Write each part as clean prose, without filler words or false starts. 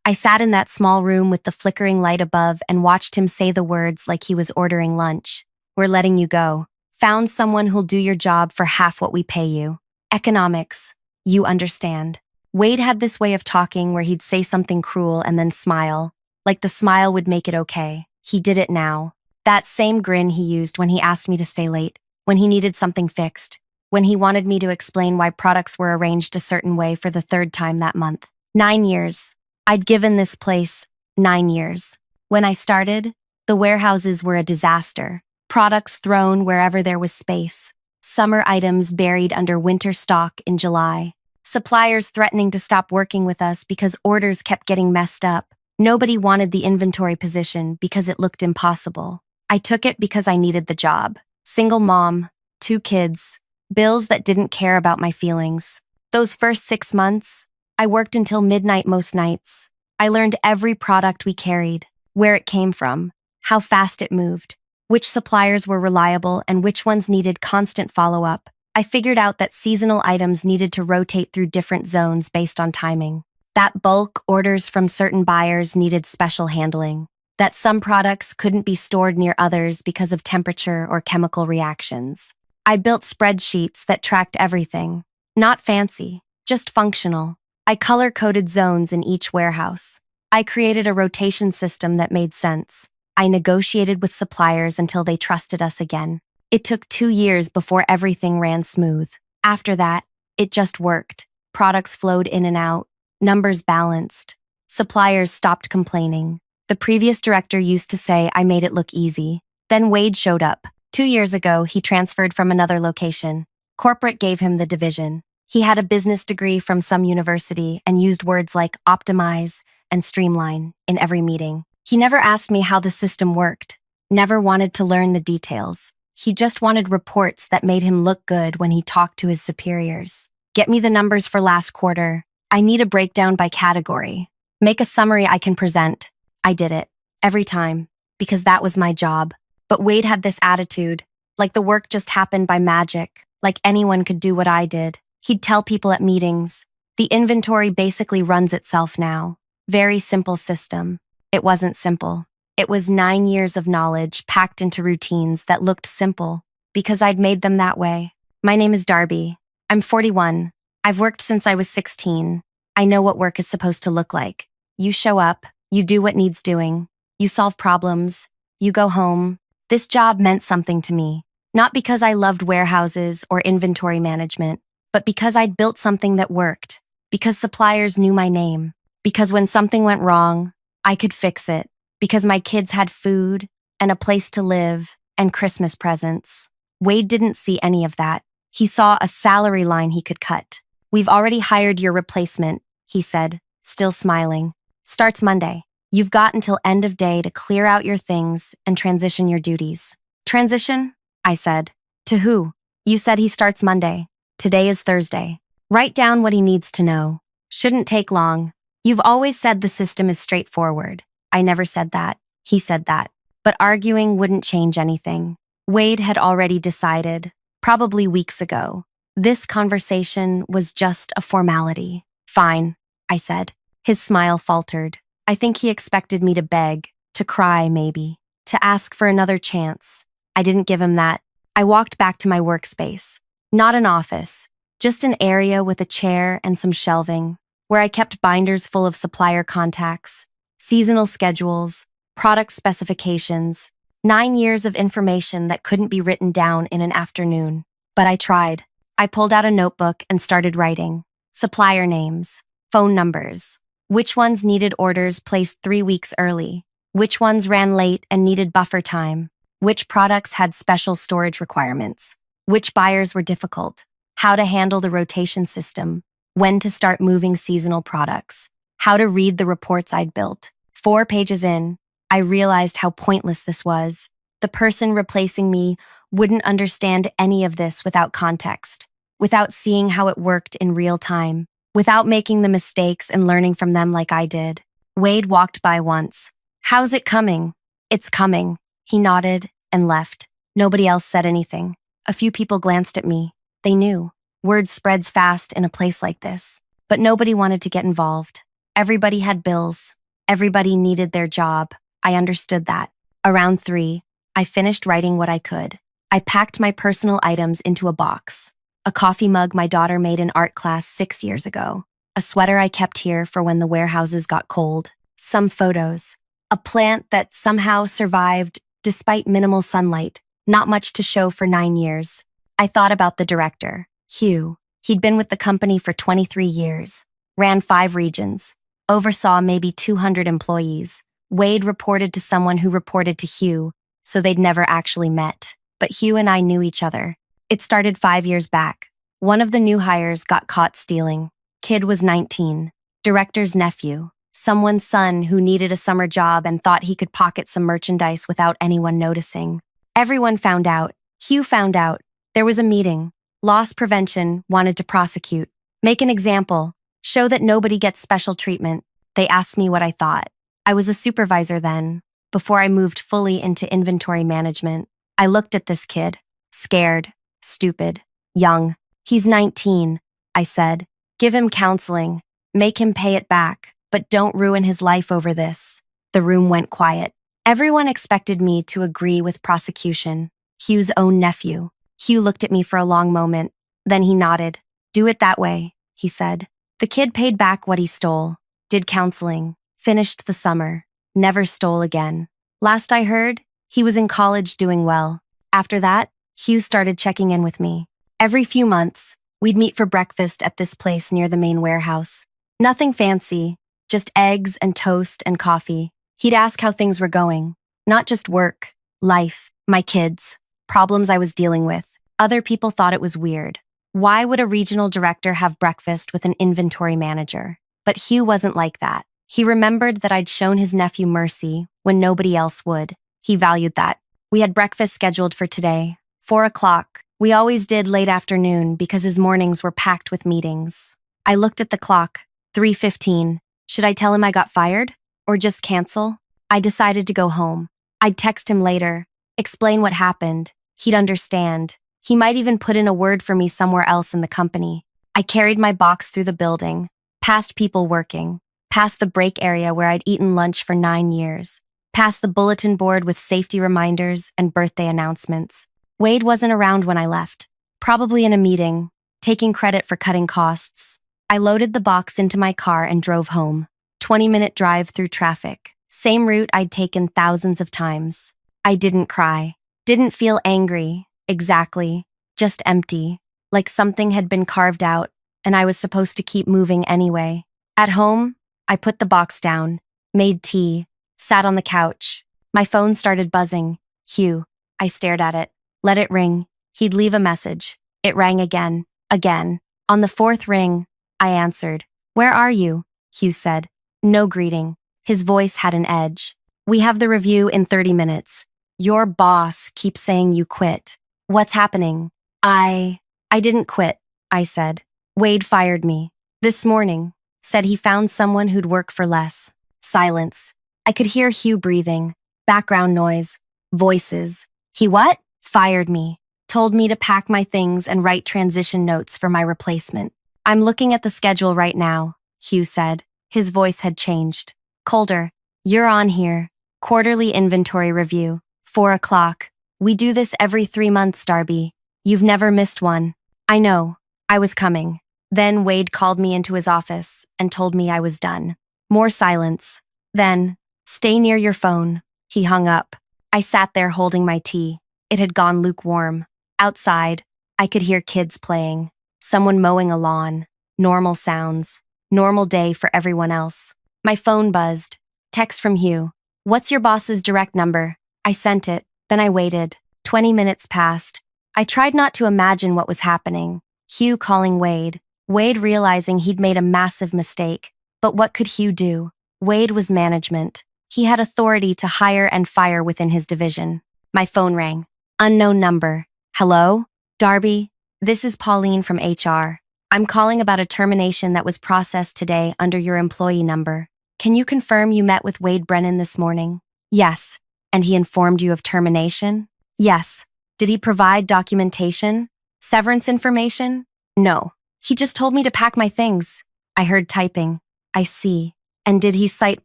I sat in that small room with the flickering light above and watched him say the words like he was ordering lunch. We're letting you go. Found someone who'll do your job for half what we pay you. Economics. You understand. Wade had this way of talking where he'd say something cruel and then smile, like the smile would make it okay. He did it now. That same grin he used when he asked me to stay late, when he needed something fixed, when he wanted me to explain why products were arranged a certain way for the third time that month. 9 years. I'd given this place 9 years. When I started, the warehouses were a disaster. Products thrown wherever there was space. Summer items buried under winter stock in July. Suppliers threatening to stop working with us because orders kept getting messed up. Nobody wanted the inventory position because it looked impossible. I took it because I needed the job. Single mom, 2 kids, bills that didn't care about my feelings. Those first 6 months, I worked until midnight most nights. I learned every product we carried, where it came from, how fast it moved, which suppliers were reliable and which ones needed constant follow-up. I figured out that seasonal items needed to rotate through different zones based on timing. That bulk orders from certain buyers needed special handling. That some products couldn't be stored near others because of temperature or chemical reactions. I built spreadsheets that tracked everything. Not fancy, just functional. I color-coded zones in each warehouse. I created a rotation system that made sense. I negotiated with suppliers until they trusted us again. It took 2 years before everything ran smooth. After that, it just worked. Products flowed in and out, numbers balanced. Suppliers stopped complaining. The previous director used to say I made it look easy. Then Wade showed up. 2 years ago, he transferred from another location. Corporate gave him the division. He had a business degree from some university and used words like optimize and streamline in every meeting. He never asked me how the system worked, never wanted to learn the details. He just wanted reports that made him look good when he talked to his superiors. Get me the numbers for last quarter. I need a breakdown by category. Make a summary I can present. I did it. Every time. Because that was my job. But Wade had this attitude, like the work just happened by magic, like anyone could do what I did. He'd tell people at meetings, the inventory basically runs itself now. Very simple system. It wasn't simple. It was 9 years of knowledge packed into routines that looked simple because I'd made them that way. My name is Darby. I'm 41. I've worked since I was 16. I know what work is supposed to look like. You show up, you do what needs doing, you solve problems, you go home. This job meant something to me, not because I loved warehouses or inventory management, but because I'd built something that worked, because suppliers knew my name, because when something went wrong, I could fix it, because my kids had food and a place to live and Christmas presents. Wade didn't see any of that. He saw a salary line he could cut. We've already hired your replacement, he said, still smiling. Starts Monday. You've got until end of day to clear out your things and transition your duties. Transition? I said. To who? You said he starts Monday. Today is Thursday. Write down what he needs to know. Shouldn't take long. You've always said the system is straightforward. I never said that. He said that. But arguing wouldn't change anything. Wade had already decided, probably weeks ago. This conversation was just a formality. Fine, I said. His smile faltered. I think he expected me to beg, to cry maybe, to ask for another chance. I didn't give him that. I walked back to my workspace. Not an office, just an area with a chair and some shelving, where I kept binders full of supplier contacts, seasonal schedules, product specifications, 9 years of information that couldn't be written down in an afternoon. But I tried. I pulled out a notebook and started writing. Supplier names, phone numbers, which ones needed orders placed 3 weeks early, which ones ran late and needed buffer time, which products had special storage requirements, which buyers were difficult, how to handle the rotation system, when to start moving seasonal products, how to read the reports I'd built. 4 pages in, I realized how pointless this was. The person replacing me wouldn't understand any of this without context, without seeing how it worked in real time, without making the mistakes and learning from them like I did. Wade walked by once. How's it coming? It's coming. He nodded and left. Nobody else said anything. A few people glanced at me. They knew. Word spreads fast in a place like this. But nobody wanted to get involved. Everybody had bills, Everybody needed their job. I understood that. Around 3, I finished writing what I could. I packed my personal items into a box. A coffee mug my daughter made in art class 6 years ago. A sweater I kept here for when the warehouses got cold. Some photos. A plant that somehow survived despite minimal sunlight. Not much to show for 9 years. I thought about the director, Hugh. He'd been with the company for 23 years. Ran 5 regions. Oversaw maybe 200 employees. Wade reported to someone who reported to Hugh, so they'd never actually met. But Hugh and I knew each other. It started 5 years back. One of the new hires got caught stealing. Kid was 19. Director's nephew. Someone's son who needed a summer job and thought he could pocket some merchandise without anyone noticing. Everyone found out. Hugh found out. There was a meeting. Loss prevention wanted to prosecute. Make an example. Show that nobody gets special treatment. They asked me what I thought. I was a supervisor then, before I moved fully into inventory management. I looked at this kid. Scared. Stupid. Young. He's 19, I said. Give him counseling. Make him pay it back. But don't ruin his life over this. The room went quiet. Everyone expected me to agree with prosecution. Hugh's own nephew. Hugh looked at me for a long moment. Then he nodded. Do it that way, he said. The kid paid back what he stole. Did counseling. Finished the summer. Never stole again. Last I heard, he was in college doing well. After that, Hugh started checking in with me. Every few months, we'd meet for breakfast at this place near the main warehouse. Nothing fancy, just eggs and toast and coffee. He'd ask how things were going. Not just work, life, my kids, problems I was dealing with. Other people thought it was weird. Why would a regional director have breakfast with an inventory manager? But Hugh wasn't like that. He remembered that I'd shown his nephew mercy when nobody else would. He valued that. We had breakfast scheduled for today, 4 o'clock. We always did late afternoon because his mornings were packed with meetings. I looked at the clock, 3:15. Should I tell him I got fired? Or just cancel? I decided to go home. I'd text him later, explain what happened. He'd understand. He might even put in a word for me somewhere else in the company. I carried my box through the building, past people working, past the break area where I'd eaten lunch for 9 years, past the bulletin board with safety reminders and birthday announcements. Wade wasn't around when I left, probably in a meeting, taking credit for cutting costs. I loaded the box into my car and drove home. 20-minute drive through traffic. Same route I'd taken thousands of times. I didn't cry. Didn't feel angry, exactly. Just empty. Like something had been carved out, and I was supposed to keep moving anyway. At home, I put the box down, made tea, sat on the couch. My phone started buzzing. Hugh. I stared at it. Let it ring. He'd leave a message. It rang again. Again. On the 4th ring, I answered. Where are you? Hugh said. No greeting. His voice had an edge. We have the review in 30 minutes. Your boss keeps saying you quit. What's happening? I didn't quit, I said. Wade fired me. This morning. Said he found someone who'd work for less. Silence. I could hear Hugh breathing. Background noise. Voices. He what? Fired me. Told me to pack my things and write transition notes for my replacement. I'm looking at the schedule right now, Hugh said. His voice had changed. Colder. You're on here. Quarterly inventory review. 4 o'clock. We do this every 3 months, Darby. You've never missed one. I know. I was coming. Then Wade called me into his office and told me I was done. More silence. Then, stay near your phone. He hung up. I sat there holding my tea. It had gone lukewarm. Outside, I could hear kids playing. Someone mowing a lawn. Normal sounds. Normal day for everyone else. My phone buzzed. Text from Hugh. What's your boss's direct number? I sent it. Then I waited. 20 minutes passed. I tried not to imagine what was happening. Hugh calling Wade. Wade realizing he'd made a massive mistake. But what could Hugh do? Wade was management. He had authority to hire and fire within his division. My phone rang. Unknown number. Hello? Darby, this is Pauline from HR. I'm calling about a termination that was processed today under your employee number. Can you confirm you met with Wade Brennan this morning? Yes. And he informed you of termination? Yes. Did he provide documentation? Severance information? No. He just told me to pack my things. I heard typing. I see. And did he cite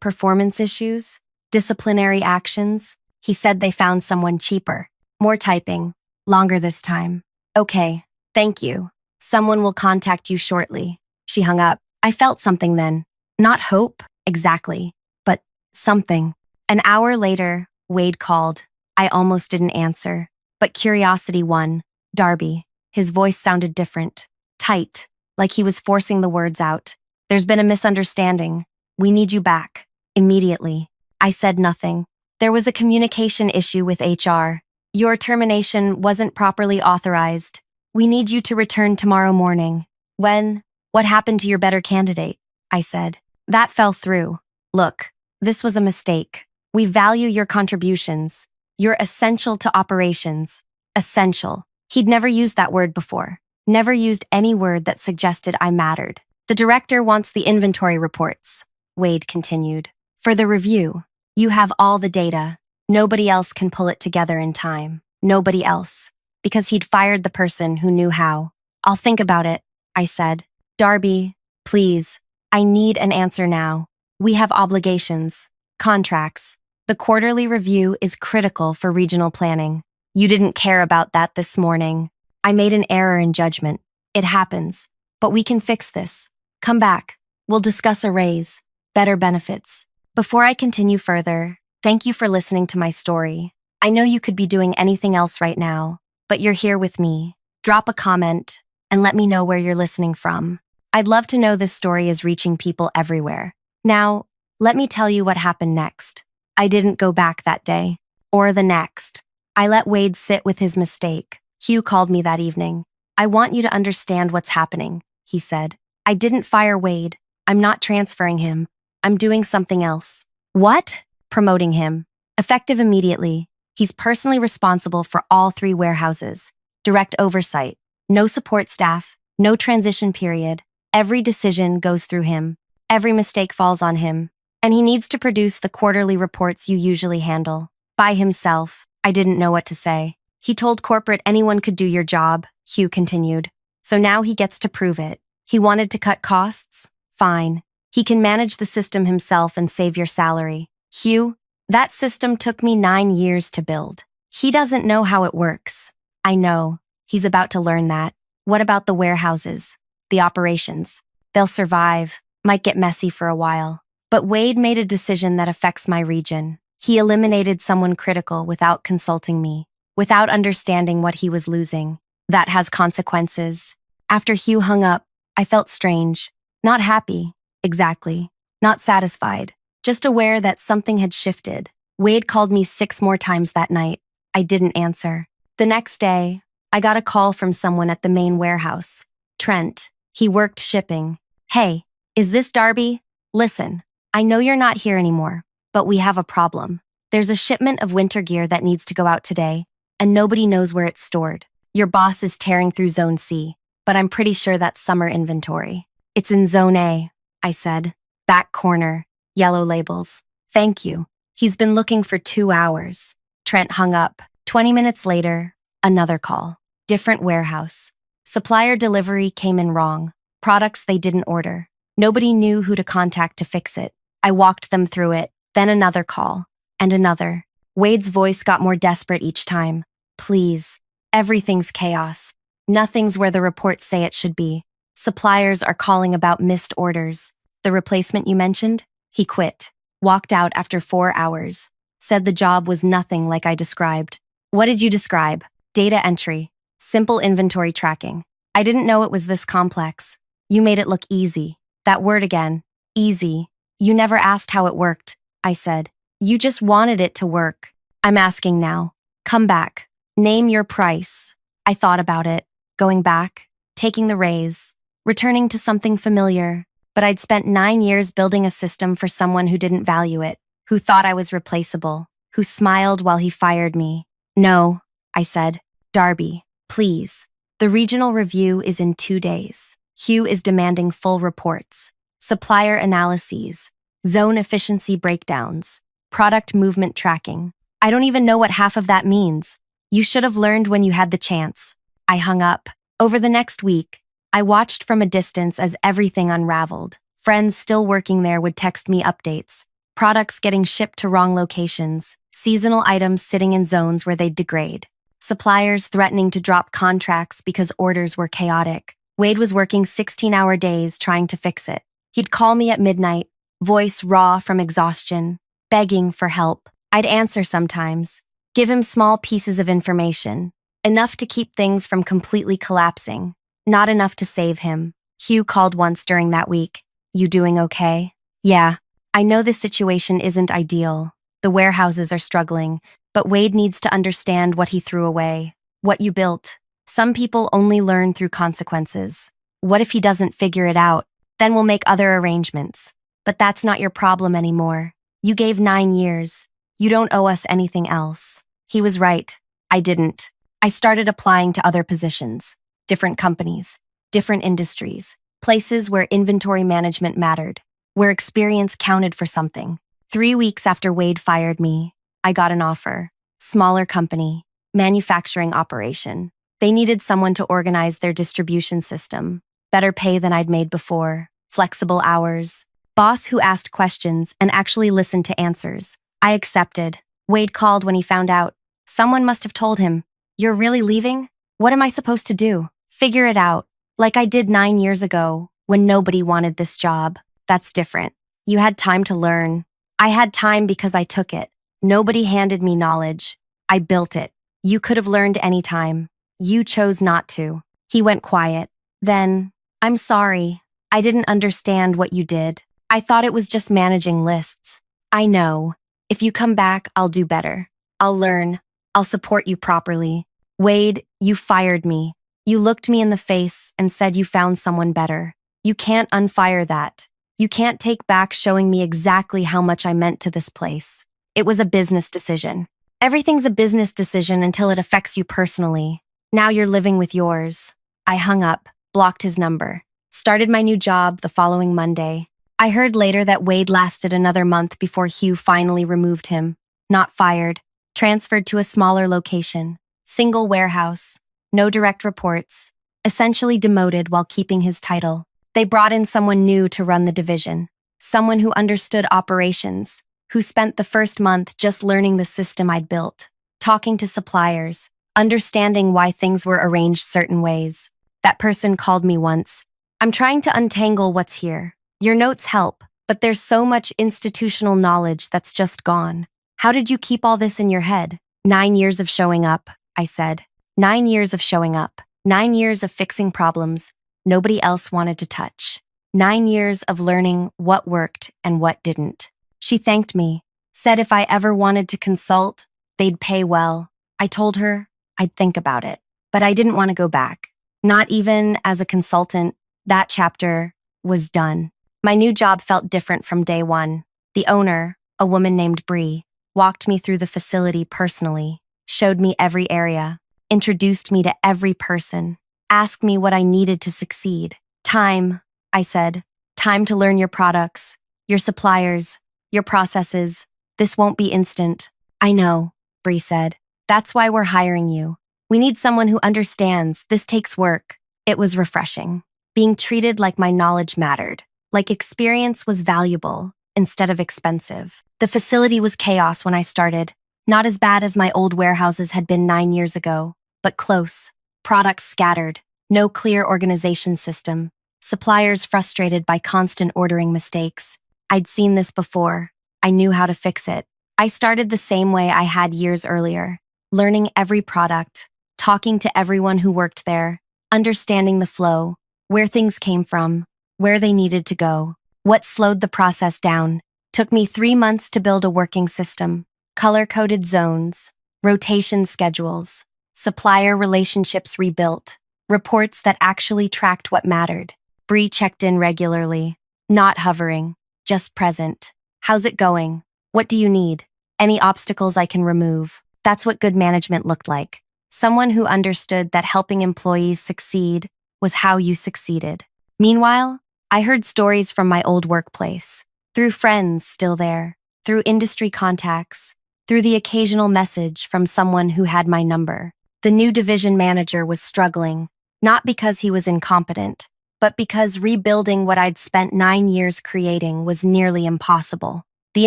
performance issues? Disciplinary actions? He said they found someone cheaper. More typing. Longer this time. Okay, thank you. Someone will contact you shortly. She hung up. I felt something then. Not hope, exactly, but something. An hour later, Wade called. I almost didn't answer, but curiosity won. Darby. His voice sounded different. Tight, like he was forcing the words out. There's been a misunderstanding. We need you back. Immediately. I said nothing. There was a communication issue with HR. Your termination wasn't properly authorized. We need you to return tomorrow morning. When? What happened to your better candidate? I said. That fell through. Look, this was a mistake. We value your contributions. You're essential to operations. Essential. He'd never used that word before. Never used any word that suggested I mattered. The director wants the inventory reports, Wade continued. For the review. You have all the data. Nobody else can pull it together in time. Nobody else. Because he'd fired the person who knew how. I'll think about it, I said. Darby, please. I need an answer now. We have obligations. Contracts. The quarterly review is critical for regional planning. You didn't care about that this morning. I made an error in judgment. It happens. But we can fix this. Come back. We'll discuss a raise. Better benefits. Before I continue further, thank you for listening to my story. I know you could be doing anything else right now, but you're here with me. Drop a comment and let me know where you're listening from. I'd love to know this story is reaching people everywhere. Now, let me tell you what happened next. I didn't go back that day, or the next. I let Wade sit with his mistake. Hugh called me that evening. I want you to understand what's happening, he said. I didn't fire Wade. I'm not transferring him. I'm doing something else. What? Promoting him. Effective immediately. He's personally responsible for all 3 warehouses. Direct oversight. No support staff. No transition period. Every decision goes through him. Every mistake falls on him. And he needs to produce the quarterly reports you usually handle. By himself. I didn't know what to say. He told corporate anyone could do your job, Hugh continued. So now he gets to prove it. He wanted to cut costs? Fine. He can manage the system himself and save your salary. Hugh, that system took me 9 years to build. He doesn't know how it works. I know. He's about to learn that. What about the warehouses? The operations? They'll survive. Might get messy for a while. But Wade made a decision that affects my region. He eliminated someone critical without consulting me, without understanding what he was losing. That has consequences. After Hugh hung up, I felt strange. Not happy. Exactly. Not satisfied. Just aware that something had shifted. Wade called me 6 more times that night. I didn't answer. The next day, I got a call from someone at the main warehouse. Trent. He worked shipping. Hey, is this Darby? Listen, I know you're not here anymore, but we have a problem. There's a shipment of winter gear that needs to go out today, and nobody knows where it's stored. Your boss is tearing through Zone C, but I'm pretty sure that's summer inventory. It's in Zone A, I said. Back corner, yellow labels. Thank you. He's been looking for 2 hours. Trent hung up. 20 minutes later, another call. Different warehouse. Supplier delivery came in wrong. Products they didn't order. Nobody knew who to contact to fix it. I walked them through it. Then another call. And another. Wade's voice got more desperate each time. Please. Everything's chaos. Nothing's where the reports say it should be. Suppliers are calling about missed orders. The replacement you mentioned? He quit. Walked out after 4 hours. Said the job was nothing like I described. What did you describe? Data entry. Simple inventory tracking. I didn't know it was this complex. You made it look easy. That word again. Easy. You never asked how it worked, I said. You just wanted it to work. I'm asking now. Come back. Name your price. I thought about it. Going back. Taking the raise. Returning to something familiar. But I'd spent 9 years building a system for someone who didn't value it, who thought I was replaceable, who smiled while he fired me. No, I said. Darby, please. The regional review is in 2 days. Hugh is demanding full reports, supplier analyses, zone efficiency breakdowns, product movement tracking. I don't even know what half of that means. You should have learned when you had the chance. I hung up. Over the next week, I watched from a distance as everything unraveled. Friends still working there would text me updates, products getting shipped to wrong locations, seasonal items sitting in zones where they'd degrade, suppliers threatening to drop contracts because orders were chaotic. Wade was working 16-hour days trying to fix it. He'd call me at midnight, voice raw from exhaustion, begging for help. I'd answer sometimes, give him small pieces of information, enough to keep things from completely collapsing, not enough to save him. Hugh called once during that week. "You doing okay?" "Yeah. I know this situation isn't ideal. The warehouses are struggling, but Wade needs to understand what he threw away, what you built. Some people only learn through consequences. What if he doesn't figure it out? Then we'll make other arrangements. But that's not your problem anymore. You gave 9 years. You don't owe us anything else." He was right. I didn't. I started applying to other positions, different companies, different industries, places where inventory management mattered, where experience counted for something. 3 weeks after Wade fired me, I got an offer. Smaller company, manufacturing operation. They needed someone to organize their distribution system. Better pay than I'd made before. Flexible hours. Boss who asked questions and actually listened to answers. I accepted. Wade called when he found out. Someone must have told him, "You're really leaving? What am I supposed to do?" "Figure it out. Like I did 9 years ago, when nobody wanted this job." "That's different. You had time to learn." "I had time because I took it. Nobody handed me knowledge. I built it. You could have learned any time. You chose not to." He went quiet. Then, "I'm sorry. I didn't understand what you did. I thought it was just managing lists." "I know. If you come back, I'll do better. I'll learn. I'll support you properly." "Wade, you fired me. You looked me in the face and said you found someone better. You can't unfire that. You can't take back showing me exactly how much I meant to this place. It was a business decision. Everything's a business decision until it affects you personally. Now you're living with yours." I hung up, blocked his number, started my new job the following Monday. I heard later that Wade lasted another month before Hugh finally removed him. Not fired, transferred to a smaller location, single warehouse, no direct reports, essentially demoted while keeping his title. They brought in someone new to run the division, someone who understood operations, who spent the first month just learning the system I'd built, talking to suppliers, understanding why things were arranged certain ways. That person called me once. "I'm trying to untangle what's here. Your notes help, but there's so much institutional knowledge that's just gone. How did you keep all this in your head?" 9 years of showing up, I said. 9 years of showing up. 9 years of fixing problems nobody else wanted to touch. 9 years of learning what worked and what didn't. She thanked me, said if I ever wanted to consult, they'd pay well. I told her I'd think about it, but I didn't want to go back. Not even as a consultant. That chapter was done. My new job felt different from day one. The owner, a woman named Bree, walked me through the facility personally, showed me every area, introduced me to every person, asked me what I needed to succeed. "Time," I said. "Time to learn your products, your suppliers, your processes. This won't be instant." "I know," Bree said. "That's why we're hiring you. We need someone who understands this takes work." It was refreshing. Being treated like my knowledge mattered, like experience was valuable instead of expensive. The facility was chaos when I started. Not as bad as my old warehouses had been 9 years ago, but close. Products scattered, no clear organization system, suppliers frustrated by constant ordering mistakes. I'd seen this before. I knew how to fix it. I started the same way I had years earlier, learning every product, talking to everyone who worked there, understanding the flow, where things came from, where they needed to go. What slowed the process down? Took me 3 months to build a working system, color-coded zones, rotation schedules, supplier relationships rebuilt, reports that actually tracked what mattered. Bree checked in regularly, not hovering, just present. "How's it going? What do you need? Any obstacles I can remove?" That's what good management looked like. Someone who understood that helping employees succeed was how you succeeded. Meanwhile, I heard stories from my old workplace, through friends still there, through industry contacts, through the occasional message from someone who had my number. The new division manager was struggling, not because he was incompetent, but because rebuilding what I'd spent 9 years creating was nearly impossible. The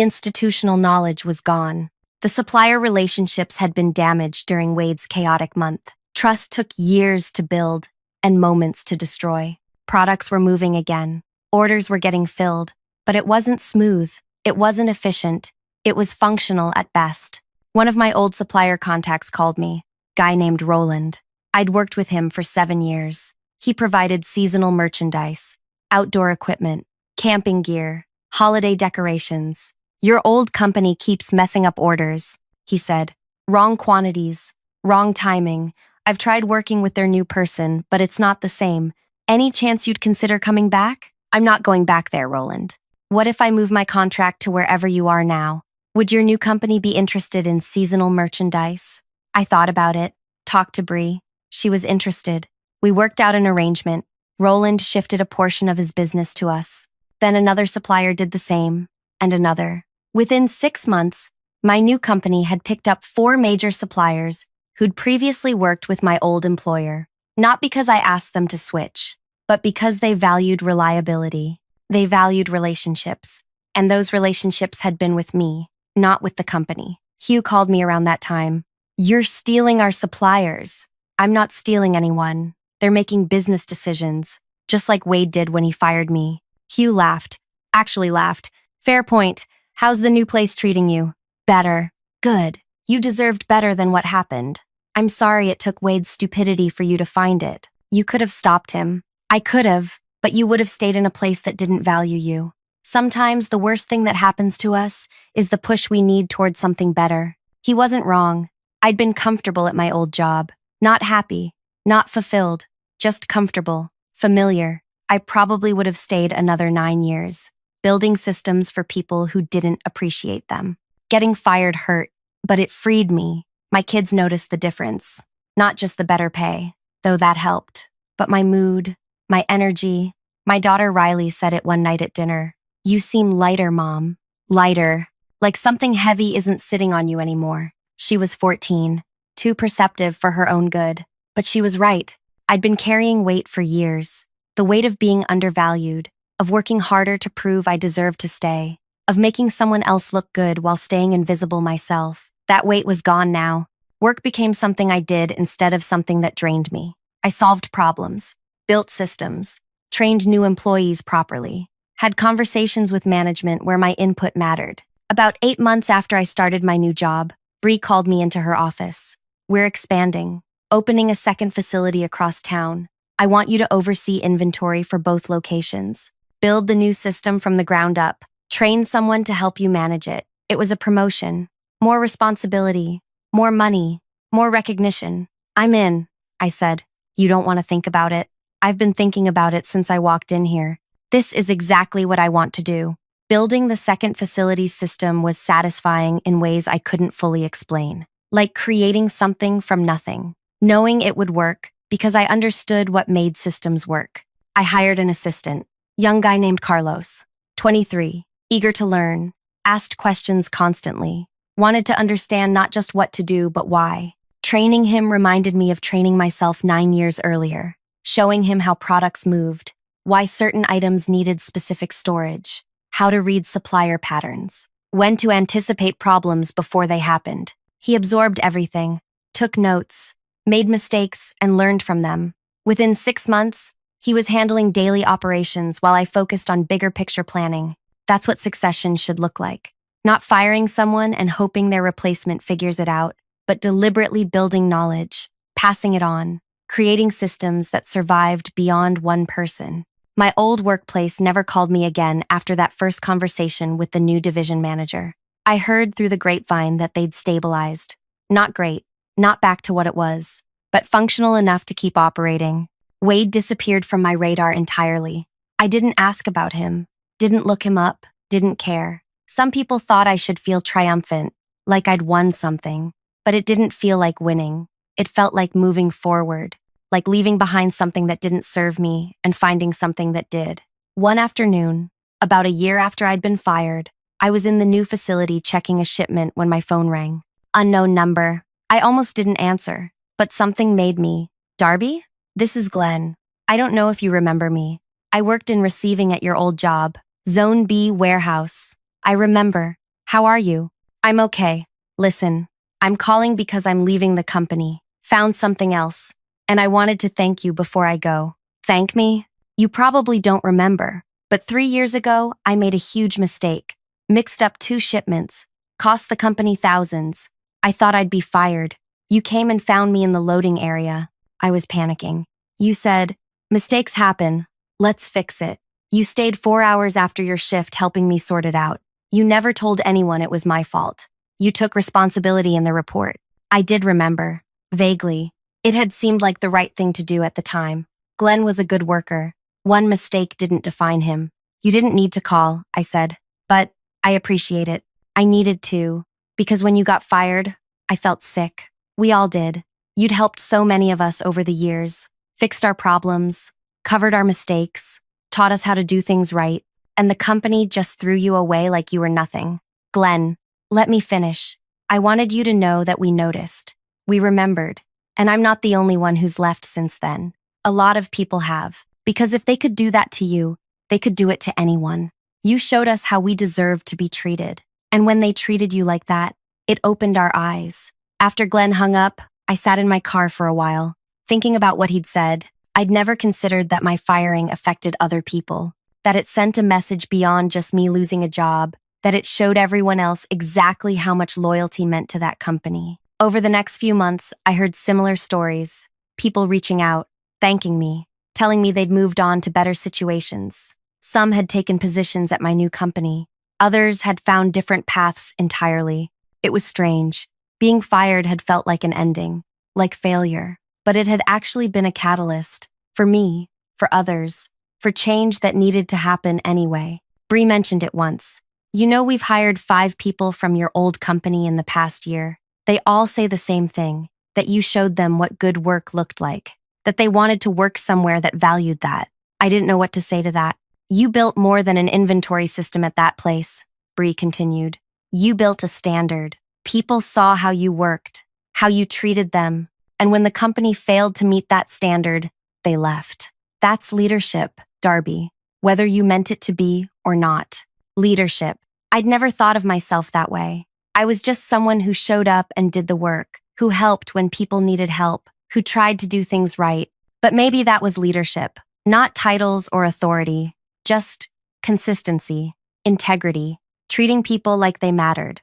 institutional knowledge was gone. The supplier relationships had been damaged during Wade's chaotic month. Trust took years to build and moments to destroy. Products were moving again. Orders were getting filled, but it wasn't smooth. It wasn't efficient. It was functional at best. One of my old supplier contacts called me, guy named Roland. I'd worked with him for 7 years. He provided seasonal merchandise, outdoor equipment, camping gear, holiday decorations. Your old company keeps messing up orders, he said. Wrong quantities, wrong timing. I've tried working with their new person, but it's not the same. Any chance you'd consider coming back? I'm not going back there, Roland. What if I move my contract to wherever you are now? Would your new company be interested in seasonal merchandise? I thought about it, talked to Bree. She was interested. We worked out an arrangement. Roland shifted a portion of his business to us. Then another supplier did the same, and another. Within 6 months, my new company had picked up 4 major suppliers who'd previously worked with my old employer. Not because I asked them to switch, but because they valued reliability. They valued relationships, and those relationships had been with me, not with the company. Hugh called me around that time. You're stealing our suppliers. I'm not stealing anyone. They're making business decisions, just like Wade did when he fired me. Hugh laughed. Actually laughed. Fair point. How's the new place treating you? Better. Good. You deserved better than what happened. I'm sorry it took Wade's stupidity for you to find it. You could have stopped him. I could have, but you would have stayed in a place that didn't value you. Sometimes the worst thing that happens to us is the push we need towards something better. He wasn't wrong. I'd been comfortable at my old job. Not happy, not fulfilled, just comfortable, familiar. I probably would have stayed another 9 years, building systems for people who didn't appreciate them. Getting fired hurt, but it freed me. My kids noticed the difference. Not just the better pay, though that helped, but my mood, my energy. My daughter Riley said it one night at dinner. You seem lighter, Mom. Lighter. Like something heavy isn't sitting on you anymore. She was 14, too perceptive for her own good. But she was right. I'd been carrying weight for years. The weight of being undervalued, of working harder to prove I deserved to stay, of making someone else look good while staying invisible myself. That weight was gone now. Work became something I did instead of something that drained me. I solved problems, built systems, trained new employees properly, had conversations with management where my input mattered. About 8 months after I started my new job, Bree called me into her office. We're expanding, opening a second facility across town. I want you to oversee inventory for both locations. Build the new system from the ground up. Train someone to help you manage it. It was a promotion. More responsibility. More money. More recognition. I'm in, I said. You don't want to think about it. I've been thinking about it since I walked in here. This is exactly what I want to do. Building the second facility system was satisfying in ways I couldn't fully explain. Like creating something from nothing. Knowing it would work because I understood what made systems work. I hired an assistant, young guy named Carlos, 23, eager to learn, asked questions constantly, wanted to understand not just what to do but why. Training him reminded me of training myself 9 years earlier, showing him how products moved, why certain items needed specific storage, how to read supplier patterns, when to anticipate problems before they happened. He absorbed everything, took notes, made mistakes, and learned from them. Within 6 months, he was handling daily operations while I focused on bigger picture planning. That's what succession should look like. Not firing someone and hoping their replacement figures it out, but deliberately building knowledge, passing it on, creating systems that survived beyond one person. My old workplace never called me again after that first conversation with the new division manager. I heard through the grapevine that they'd stabilized. Not great, not back to what it was, but functional enough to keep operating. Wade disappeared from my radar entirely. I didn't ask about him, didn't look him up, didn't care. Some people thought I should feel triumphant, like I'd won something, but it didn't feel like winning. It felt like moving forward, like leaving behind something that didn't serve me and finding something that did. One afternoon, about a year after I'd been fired, I was in the new facility checking a shipment when my phone rang. Unknown number. I almost didn't answer, but something made me. Darby? This is Glenn. I don't know if you remember me. I worked in receiving at your old job, Zone B warehouse. I remember. How are you? I'm okay. Listen, I'm calling because I'm leaving the company. Found something else. And I wanted to thank you before I go. Thank me? You probably don't remember, but 3 years ago, I made a huge mistake. Mixed up 2 shipments. Cost the company thousands. I thought I'd be fired. You came and found me in the loading area. I was panicking. You said, mistakes happen. Let's fix it. You stayed 4 hours after your shift helping me sort it out. You never told anyone it was my fault. You took responsibility in the report. I did remember. Vaguely. It had seemed like the right thing to do at the time. Glenn was a good worker. One mistake didn't define him. You didn't need to call, I said. But I appreciate it. I needed to. Because when you got fired, I felt sick. We all did. You'd helped so many of us over the years. Fixed our problems. Covered our mistakes. Taught us how to do things right. And the company just threw you away like you were nothing. Glenn, let me finish. I wanted you to know that we noticed. We remembered. And I'm not the only one who's left since then. A lot of people have. Because if they could do that to you, they could do it to anyone. You showed us how we deserve to be treated. And when they treated you like that, it opened our eyes. After Glenn hung up, I sat in my car for a while, thinking about what he'd said. I'd never considered that my firing affected other people, that it sent a message beyond just me losing a job, that it showed everyone else exactly how much loyalty meant to that company. Over the next few months, I heard similar stories, people reaching out, thanking me, telling me they'd moved on to better situations. Some had taken positions at my new company. Others had found different paths entirely. It was strange. Being fired had felt like an ending, like failure, but it had actually been a catalyst, for me, for others, for change that needed to happen anyway. Bree mentioned it once. You know, we've hired 5 people from your old company in the past year. They all say the same thing, that you showed them what good work looked like, that they wanted to work somewhere that valued that. I didn't know what to say to that. You built more than an inventory system at that place, Bree continued. You built a standard. People saw how you worked, how you treated them, and when the company failed to meet that standard, they left. That's leadership, Darby, whether you meant it to be or not. Leadership. I'd never thought of myself that way. I was just someone who showed up and did the work, who helped when people needed help, who tried to do things right. But maybe that was leadership, not titles or authority, just consistency, integrity, treating people like they mattered.